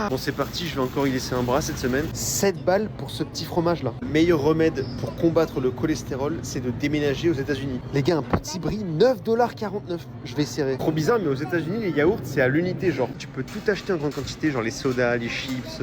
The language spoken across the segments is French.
Bon, c'est parti, je vais encore y laisser un bras cette semaine. 7 balles pour ce petit fromage là. Le meilleur remède pour combattre le cholestérol, c'est de déménager aux États-Unis. Les gars, un petit brie, 9,49 $. Je vais serrer. Trop bizarre, mais aux États-Unis, les yaourts, c'est à l'unité. Genre, tu peux tout acheter en grande quantité, genre les sodas, les chips,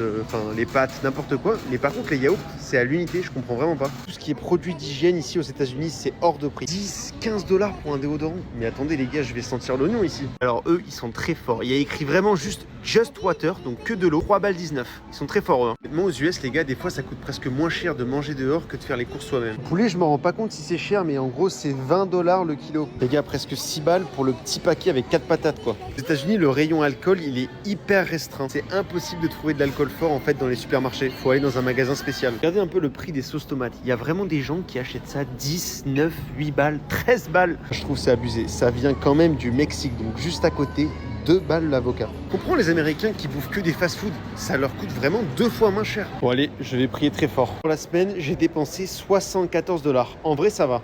les pâtes, n'importe quoi. Mais par contre, les yaourts, c'est à l'unité, je comprends vraiment pas. Tout ce qui est produits d'hygiène ici aux États-Unis, c'est hors de prix. 10, 15 $ pour un déodorant. Mais attendez, les gars, je vais sentir l'oignon ici. Alors, eux, ils sont très forts. Il y a écrit vraiment juste Just Water, donc que de l'eau, 3,19 $. Ils sont très forts, eux. Moi, aux US, les gars, des fois, ça coûte presque moins cher de manger dehors que de faire les courses soi-même. Le poulet, je me rends pas compte si c'est cher, mais en gros, c'est 20 $ le kilo. Les gars, presque 6 balles pour le petit paquet avec 4 patates, quoi. Aux États-Unis, le rayon alcool, il est hyper restreint. C'est impossible de trouver de l'alcool fort, en fait, dans les supermarchés. Faut aller dans un magasin spécial. Regardez un peu le prix des sauces tomates. Il y a vraiment des gens qui achètent ça 10, 9, 8 balles, 13 balles. Je trouve c'est abusé. Ça vient quand même du Mexique, donc juste à côté. 2 balles l'avocat. Je comprends les Américains qui bouffent que des fast-food. Ça leur coûte vraiment 2 fois moins cher. Bon allez, je vais prier très fort. Pour la semaine, j'ai dépensé 74 $. En vrai, ça va.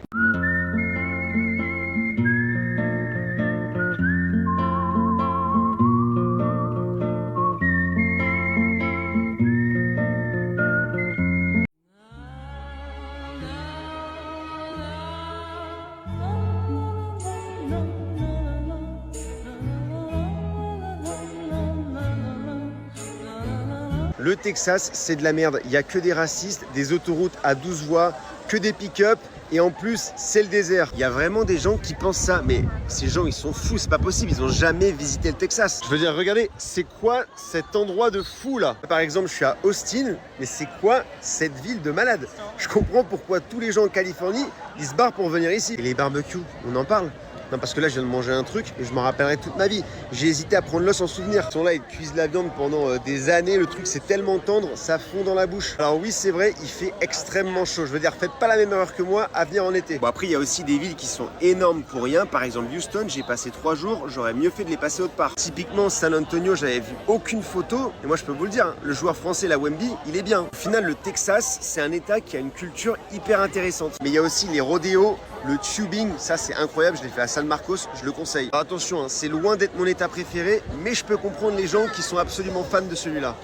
Le Texas, c'est de la merde. Il n'y a que des racistes, des autoroutes à 12 voies, que des pick-up. Et en plus, c'est le désert. Il y a vraiment des gens qui pensent ça. Mais ces gens, ils sont fous. C'est pas possible. Ils n'ont jamais visité le Texas. Je veux dire, regardez, c'est quoi cet endroit de fou là? Par exemple, je suis à Austin. Mais c'est quoi cette ville de malade? Je comprends pourquoi tous les gens en Californie, ils se barrent pour venir ici. Et les barbecues, on en parle? Non, parce que là, je viens de manger un truc et je m'en rappellerai toute ma vie. J'ai hésité à prendre l'os en souvenir. Ils sont là, ils cuisent la viande pendant des années. Le truc, c'est tellement tendre, ça fond dans la bouche. Alors oui, c'est vrai, il fait extrêmement chaud. Je veux dire, faites pas la même erreur que moi à venir en été. Bon, après, il y a aussi des villes qui sont énormes pour rien. Par exemple, Houston, j'ai passé 3 jours. J'aurais mieux fait de les passer autre part. Typiquement, San Antonio, j'avais vu aucune photo. Et moi, je peux vous le dire, hein, le joueur français, la Wemby, il est bien. Au final, le Texas, c'est un état qui a une culture hyper intéressante. Mais il y a aussi les rodéos. Le tubing, ça c'est incroyable, je l'ai fait à San Marcos, je le conseille. Alors attention, hein, c'est loin d'être mon état préféré, mais je peux comprendre les gens qui sont absolument fans de celui-là.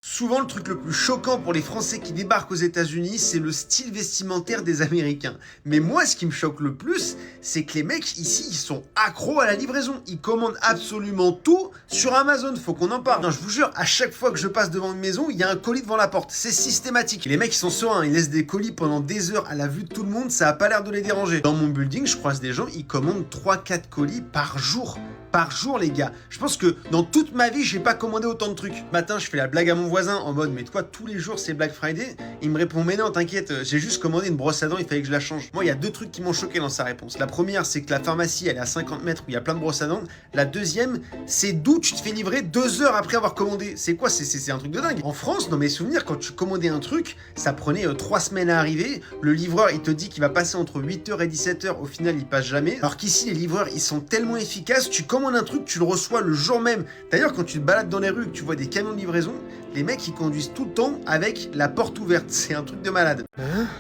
Souvent, le truc le plus choquant pour les Français qui débarquent aux États-Unis, c'est le style vestimentaire des Américains. Mais moi, ce qui me choque le plus, c'est que les mecs ici, ils sont accros à la livraison. Ils commandent absolument tout sur Amazon. Faut qu'on en parle. Non, je vous jure, à chaque fois que je passe devant une maison, il y a un colis devant la porte. C'est systématique. Les mecs, ils sont sereins. Ils laissent des colis pendant des heures à la vue de tout le monde. Ça a pas l'air de les déranger. Dans mon building, je croise des gens, ils commandent 3-4 colis par jour. Par jour, les gars. Je pense que dans toute ma vie, j'ai pas commandé autant de trucs. Matin, je fais la blague à mon voisin en mode mais toi, tous les jours, c'est Black Friday. Il me répond mais non, t'inquiète, j'ai juste commandé une brosse à dents, il fallait que je la change. Moi, il y a 2 trucs qui m'ont choqué dans sa réponse. La première, c'est que la pharmacie, elle est à 50 mètres où il y a plein de brosses à dents. La deuxième, c'est d'où tu te fais livrer 2 heures après avoir commandé. C'est quoi? C'est un truc de dingue. En France, dans mes souvenirs, quand tu commandais un truc, ça prenait 3 semaines à arriver. Le livreur, il te dit qu'il va passer entre 8h et 17h. Au final, il passe jamais. Alors qu'ici, les livreurs, ils sont tellement efficaces. Tu commandes un truc, tu le reçois le jour même. D'ailleurs, quand tu te balades dans les rues et que tu vois des camions de livraison, les mecs ils conduisent tout le temps avec la porte ouverte. C'est un truc de malade.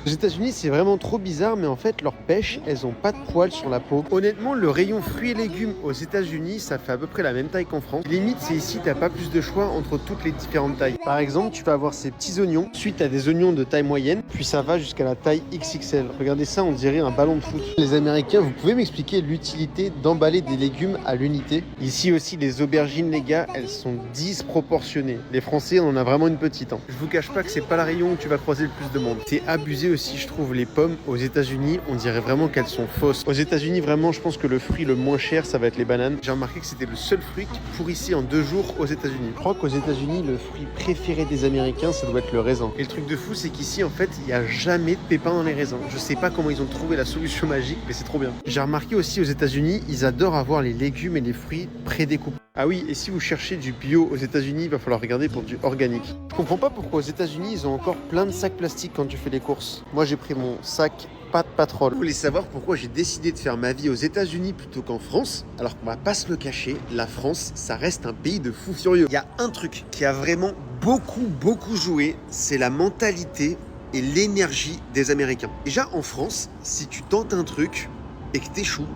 Aux États-Unis, c'est vraiment trop bizarre, mais en fait, leurs pêches, elles ont pas de poils sur la peau. Honnêtement, le rayon fruits et légumes aux États-Unis, ça fait à peu près la même taille qu'en France. Limite, c'est ici, t'as pas plus de choix entre toutes les différentes tailles. Par exemple, tu vas avoir ces petits oignons, ensuite t'as des oignons de taille moyenne, puis ça va jusqu'à la taille XXL. Regardez ça, on dirait un ballon de foot. Les Américains, vous pouvez m'expliquer l'utilité d'emballer des légumes à l'unité? Ici aussi, les aubergines, les gars, elles sont disproportionnées. Les Français, on en a vraiment une petite. Hein. Je vous cache pas que c'est pas la rayon où tu vas croiser le plus de monde. C'est abusé aussi, je trouve, les pommes aux États-Unis, on dirait vraiment qu'elles sont fausses. Aux États-Unis, vraiment, je pense que le fruit le moins cher, ça va être les bananes. J'ai remarqué que c'était le seul fruit qui pourrissait en 2 jours aux États-Unis. Je crois qu'aux États-Unis, le fruit préféré des Américains, ça doit être le raisin. Et le truc de fou, c'est qu'ici, en fait, il n'y a jamais de pépins dans les raisins. Je sais pas comment ils ont trouvé la solution magique, mais c'est trop bien. J'ai remarqué aussi aux États-Unis, ils adorent avoir les légumes et les fruits prédécoupés. Ah oui, et si vous cherchez du bio aux États-Unis, il va falloir regarder pour du organique. Je comprends pas pourquoi aux États-Unis, ils ont encore plein de sacs plastiques quand tu fais les courses. Moi, j'ai pris mon sac Pat Patrol. Vous voulez savoir pourquoi j'ai décidé de faire ma vie aux États-Unis plutôt qu'en France? Alors qu'on va pas se le cacher, la France, ça reste un pays de fous furieux. Il y a un truc qui a vraiment beaucoup joué, c'est la mentalité et l'énergie des Américains. Déjà, en France, si tu tentes un truc et que t'échoues,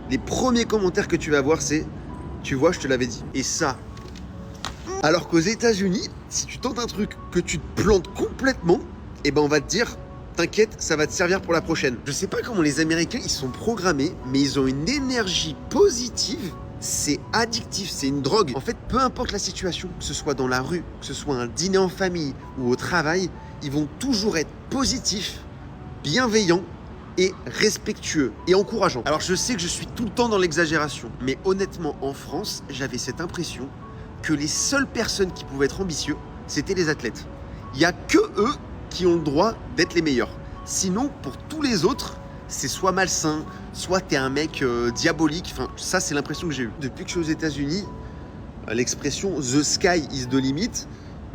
les premiers commentaires que tu vas avoir, c'est « Tu vois, je te l'avais dit ». Et ça, Alors qu'aux États-Unis, si tu tentes un truc que tu te plantes complètement, eh ben on va te dire t'inquiète, ça va te servir pour la prochaine. Je sais pas comment les Américains ils sont programmés, mais ils ont une énergie positive. C'est addictif, c'est une drogue. En fait, peu importe la situation, que ce soit dans la rue, que ce soit un dîner en famille ou au travail, ils vont toujours être positifs, bienveillants et respectueux et encourageants. Alors je sais que je suis tout le temps dans l'exagération, mais honnêtement en France, j'avais cette impression que les seules personnes qui pouvaient être ambitieux, c'était les athlètes. Il n'y a que eux qui ont le droit d'être les meilleurs. Sinon, pour tous les autres, c'est soit malsain, soit t'es un mec diabolique. Enfin, ça, c'est l'impression que j'ai eue. Depuis que je suis aux États-Unis, l'expression The sky is the limit,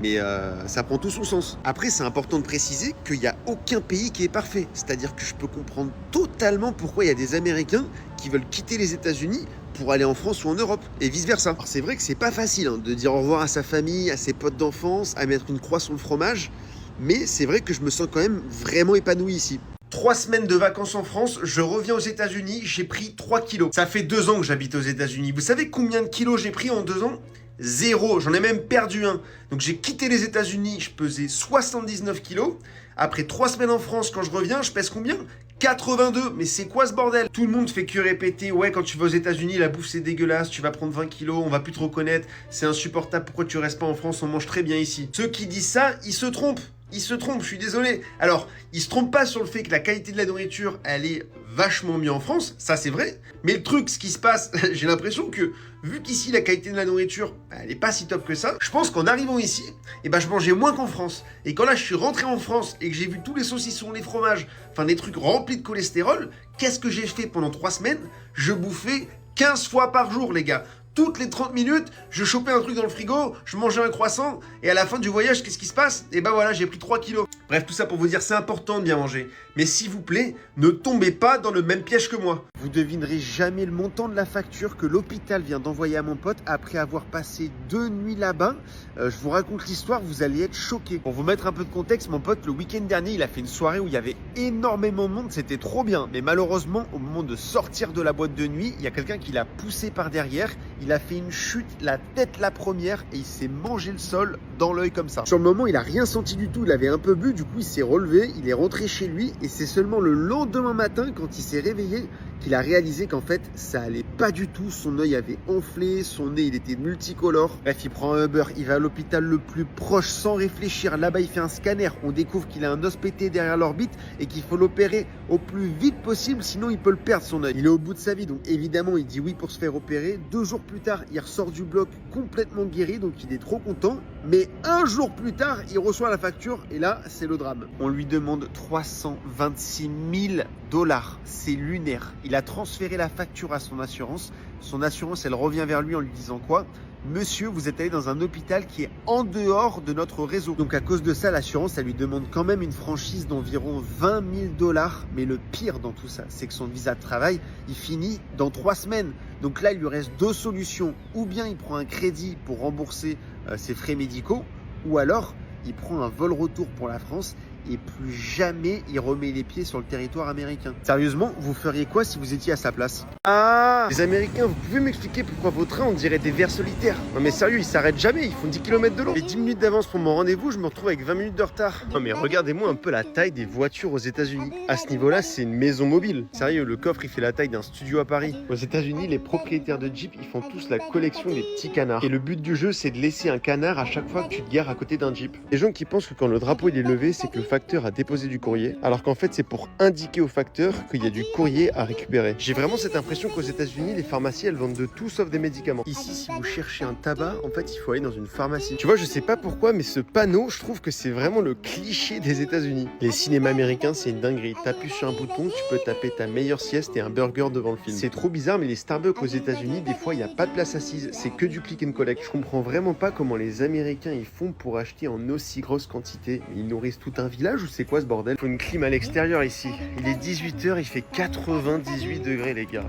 mais ça prend tout son sens. Après, c'est important de préciser qu'il n'y a aucun pays qui est parfait. C'est-à-dire que je peux comprendre totalement pourquoi il y a des Américains qui veulent quitter les États-Unis pour aller en France ou en Europe, et vice-versa. Alors c'est vrai que c'est pas facile de dire au revoir à sa famille, à ses potes d'enfance, à mettre une croix sur le fromage, mais c'est vrai que je me sens quand même vraiment épanoui ici. 3 semaines de vacances en France, je reviens aux États-Unis, j'ai pris 3 kilos. Ça fait 2 ans que j'habite aux États-Unis. Vous savez combien de kilos j'ai pris en 2 ans ? 0, j'en ai même perdu un. Donc j'ai quitté les États-Unis, je pesais 79 kilos. Après 3 semaines en France, quand je reviens, je pèse combien ? 82. Mais c'est quoi ce bordel ? Tout le monde fait que répéter, ouais, quand tu vas aux États-Unis, la bouffe c'est dégueulasse, tu vas prendre 20 kilos, on va plus te reconnaître, c'est insupportable, pourquoi tu restes pas en France, on mange très bien ici. Ceux qui disent ça, ils se trompent. Ils se trompent, je suis désolé. Alors, ils se trompent pas sur le fait que la qualité de la nourriture, elle est vachement mieux en France, ça c'est vrai. Mais le truc, ce qui se passe, j'ai l'impression que, vu qu'ici la qualité de la nourriture, elle est pas si top que ça, je pense qu'en arrivant ici, je mangeais moins qu'en France. Et quand là, je suis rentré en France et que j'ai vu tous les saucissons, les fromages, enfin des trucs remplis de cholestérol, qu'est-ce que j'ai fait pendant 3 semaines ? Je bouffais 15 fois par jour, les gars. Toutes les 30 minutes, je chopais un truc dans le frigo, je mangeais un croissant, et à la fin du voyage, qu'est-ce qui se passe ? Et voilà, j'ai pris 3 kilos. Bref, tout ça pour vous dire, c'est important de bien manger. Mais s'il vous plaît, ne tombez pas dans le même piège que moi. Vous devinerez jamais le montant de la facture que l'hôpital vient d'envoyer à mon pote après avoir passé 2 nuits là-bas. Je vous raconte l'histoire, vous allez être choqués. Pour vous mettre un peu de contexte, mon pote, le week-end dernier, il a fait une soirée où il y avait énormément de monde, c'était trop bien. Mais malheureusement, au moment de sortir de la boîte de nuit, il y a quelqu'un qui l'a poussé par derrière. Il a fait une chute, la tête la première, et il s'est mangé le sol dans l'œil comme ça. Sur le moment, il a rien senti du tout, il avait un peu bu, du coup il s'est relevé, il est rentré chez lui, et c'est seulement le lendemain matin, quand il s'est réveillé, qu'il a réalisé qu'en fait, ça allait pas du tout, son œil avait enflé, son nez il était multicolore. Bref, il prend un Uber, il va à l'hôpital le plus proche sans réfléchir, là-bas il fait un scanner, on découvre qu'il a un os pété derrière l'orbite et qu'il faut l'opérer au plus vite possible, sinon il peut le perdre son œil. Il est au bout de sa vie, donc évidemment il dit oui pour se faire opérer. 2 jours plus tard, il ressort du bloc complètement guéri, donc il est trop content. Mais 1 jour plus tard, il reçoit la facture et là, c'est le drame. On lui demande 326 000 $. C'est lunaire. Il a transféré la facture à son assurance. Son assurance, elle revient vers lui en lui disant quoi ? Monsieur, vous êtes allé dans un hôpital qui est en dehors de notre réseau. Donc à cause de ça, l'assurance, elle lui demande quand même une franchise d'environ 20 000 $. Mais le pire dans tout ça, c'est que son visa de travail, il finit dans 3 semaines. Donc là, il lui reste 2 solutions. Ou bien il prend un crédit pour rembourser ses frais médicaux, ou alors il prend un vol retour pour la France et plus jamais il remet les pieds sur le territoire américain. Sérieusement, vous feriez quoi si vous étiez à sa place ? Ah, les Américains, vous pouvez m'expliquer pourquoi vos trains, on dirait des vers solitaires ? Non mais sérieux, ils s'arrêtent jamais, ils font 10 km de long. J'ai 10 minutes d'avance pour mon rendez-vous, je me retrouve avec 20 minutes de retard. Non mais regardez-moi un peu la taille des voitures aux États-Unis. À ce niveau-là, c'est une maison mobile. Sérieux, le coffre, il fait la taille d'un studio à Paris. Aux États-Unis, les propriétaires de Jeep, ils font tous la collection des petits canards. Et le but du jeu, c'est de laisser un canard à chaque fois que tu te gares à côté d'un Jeep. Les gens qui pensent que quand le drapeau il est levé, c'est que le facteur a déposé du courrier, alors qu'en fait c'est pour indiquer au facteur qu'il y a du courrier à récupérer. J'ai vraiment cette impression qu'aux États-Unis, les pharmacies elles vendent de tout sauf des médicaments. Ici, si vous cherchez un tabac, en fait il faut aller dans une pharmacie. Tu vois, je sais pas pourquoi, mais ce panneau, je trouve que c'est vraiment le cliché des États-Unis. Les cinémas américains, c'est une dinguerie. T'appuies sur un bouton, tu peux taper ta meilleure sieste et un burger devant le film. C'est trop bizarre, mais les Starbucks aux États-Unis, des fois il y a pas de place assise, c'est que du click and collect. Je comprends vraiment pas comment les Américains ils font pour acheter en aussi grosse quantité. Ils nourrissent tout un village ou c'est quoi ce bordel ? Faut une clim à l'extérieur ici. Il est 18h, il fait 98 degrés les gars.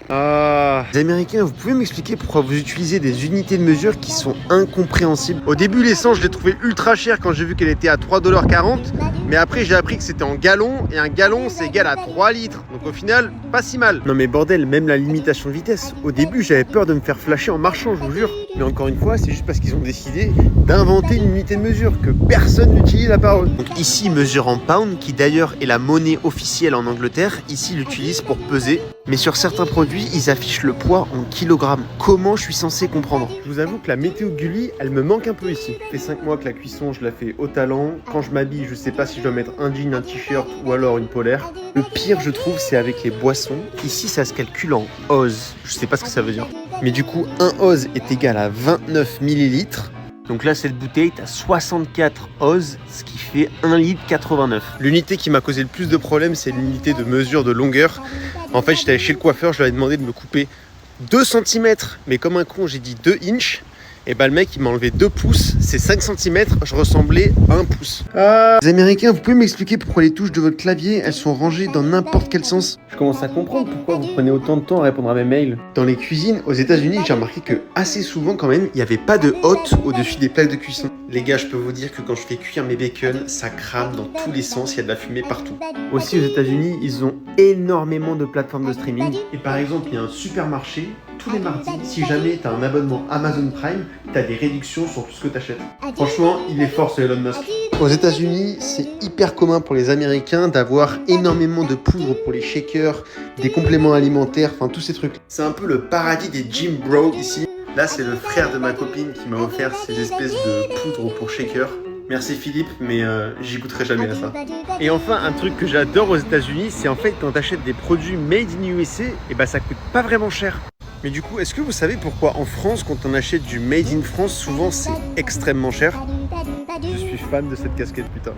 Ah, les Américains, vous pouvez m'expliquer pourquoi vous utilisez des unités de mesure qui sont incompréhensibles ? Au début, l'essence, je l'ai trouvé ultra chère quand j'ai vu qu'elle était à 3,40 $. Mais après, j'ai appris que c'était en gallons. Et un gallon, c'est égal à 3 litres. Donc au final, pas si mal. Non mais bordel, même la limitation de vitesse. Au début, j'avais peur de me faire flasher en marchant, je vous jure. Mais encore une fois, c'est juste parce qu'ils ont décidé d'inventer une unité de mesure que personne n'utilise à part eux. Donc ici, ils mesurent en pound, qui d'ailleurs est la monnaie officielle en Angleterre. Ici, ils l'utilisent pour peser. Mais sur certains produits, ils affichent le poids en kilogrammes. Comment je suis censé comprendre? Je vous avoue que la météo Gulli, elle me manque un peu ici. Ça fait 5 mois que la cuisson, je la fais au talent. Quand je m'habille, je sais pas si je dois mettre un jean, un t-shirt ou alors une polaire. Le pire, je trouve, c'est avec les boissons. Ici, ça se calcule en oz. Je sais pas ce que ça veut dire. Mais du coup, un oz est égal à 29 millilitres. Donc là, cette bouteille, tu as 64 oz, ce qui fait 1,89 litre. L'unité qui m'a causé le plus de problèmes, c'est l'unité de mesure de longueur. En fait, j'étais allé chez le coiffeur, je lui avais demandé de me couper 2 cm. Mais comme un con, j'ai dit 2 inches. Et bah le mec il m'a enlevé 2 pouces, c'est 5 cm, je ressemblais à 1 pouce. Les Américains, vous pouvez m'expliquer pourquoi les touches de votre clavier, elles sont rangées dans n'importe quel sens? Je commence à comprendre pourquoi vous prenez autant de temps à répondre à mes mails. Dans les cuisines aux États-Unis, j'ai remarqué que assez souvent quand même, il n'y avait pas de hotte au-dessus des plaques de cuisson. Les gars, je peux vous dire que quand je fais cuire mes bacon, ça crame dans tous les sens, il y a de la fumée partout. Aussi aux États-Unis, ils ont énormément de plateformes de streaming. Et par exemple, il y a un supermarché, tous les mardis, si jamais tu as un abonnement Amazon Prime, tu as des réductions sur tout ce que tu achètes. Franchement, il est fort ce Elon Musk. Aux États-Unis, c'est hyper commun pour les Américains d'avoir énormément de poudre pour les shakers, des compléments alimentaires, enfin tous ces trucs. C'est un peu le paradis des gym bros ici. Là, c'est le frère de ma copine qui m'a offert ces espèces de poudre pour shakers. Merci Philippe, mais j'y goûterai jamais à ça. Et enfin, un truc que j'adore aux États-Unis, c'est en fait quand tu achètes des produits made in USA, et bah ça coûte pas vraiment cher. Mais du coup, est-ce que vous savez pourquoi en France, quand on achète du made in France, souvent c'est extrêmement cher? Je suis fan de cette casquette, putain.